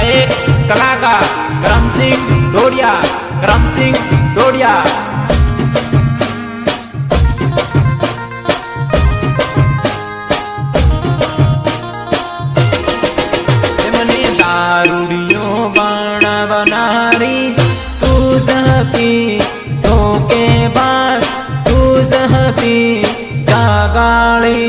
गायक कलाकार करमसिंह डोडिया, करमसिंह डोडिया। मने दारूडियो बनावनारी तू जहती धोखेबाज, तू जहती जागाड़ी।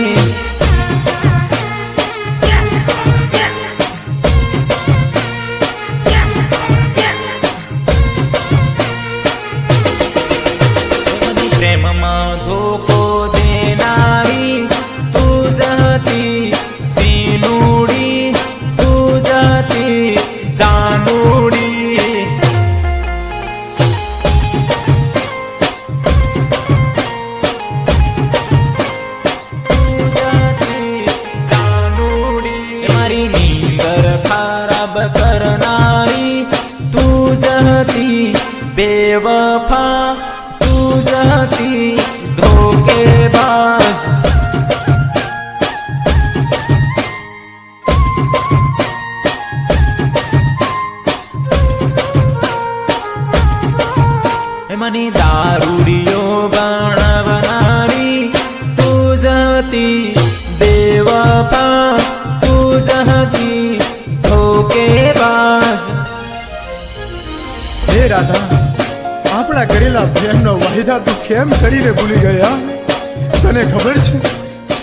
प्रेम में धोखो देनारी तू जहती सीनूड़ी, तू जहती जानूड़ी। मारी नींदर खराब करनारी तू जहती बेवफा, तू जहती धोखेबाज। मनी दारूडियो बनावनारी तू जहती बेवफा, तू जहती धोखेबाज। हे राधा, આપણા કરેલા પ્રેમનો વાયદા તું કેમ કરીને ભૂલી ગયા? તને ખબર છે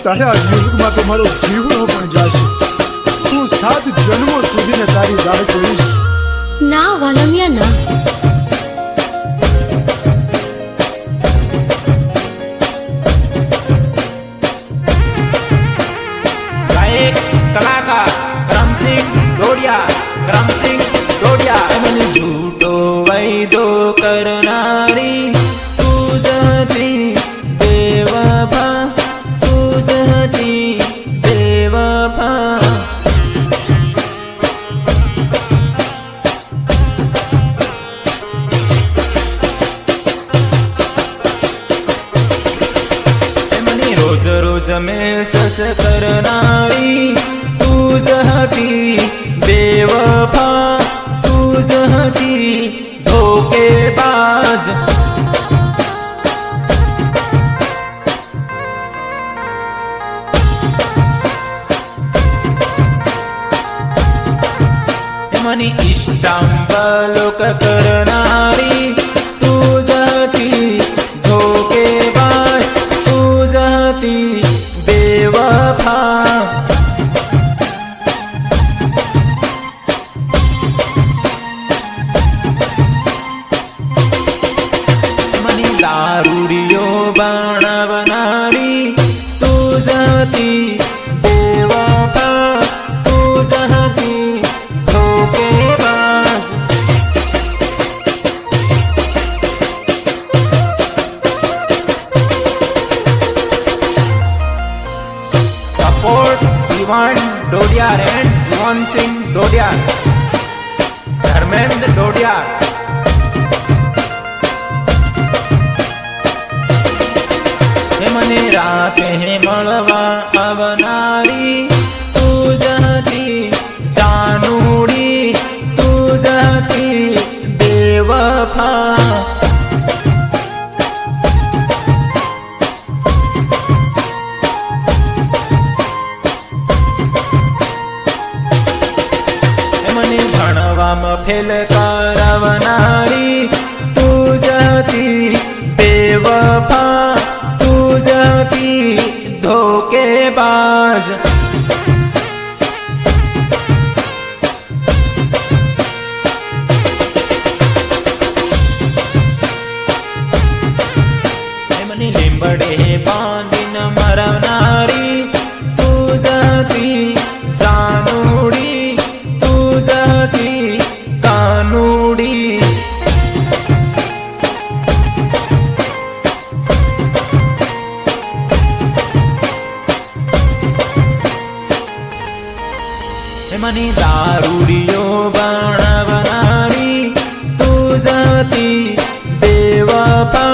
તારા યુગમાં તો મારો જીવનો પણ જાશે। હું 7 જન્મો સુધીને તારી રાહ જોઈશ। ના વાલમિયા ના। गायक कलाकार करमसिंह डोडिया, करमसिंह डोडिया। मने झूठो वायदो करनारी तू जहती बेवफा, तू जहती बेवफा। मने रोज रोज में सस करनारी तू जहती बेवफा, तू जहती धोखेबाज। मनी इष्टांबलोक करनारी तू जहती धोखेबाज, तू जहती बेवफा। मनी दारूडियो बनावनारी तू जहती बेवफा, तू जहती धोखेबाज। Support Diwan Dodiyar and Juvan Singh Dodiyar, Dharmendra Dodiyar. मने राते मळवा आवनारी तू जहती जानूड़ी, तू जहती बेवफा। मने भणवामां फेल करावनारी तू जहती बेवफा, तू जहती धोखेबाज। मने લીંબડે બાંધીને મરનારી तू जहती जानूड़ी, तू जहती कानूड़ी। मनी दारूडियो बनावनारी तू जहती बेवफा,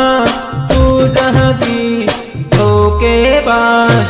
तू जहती धोखेबाज।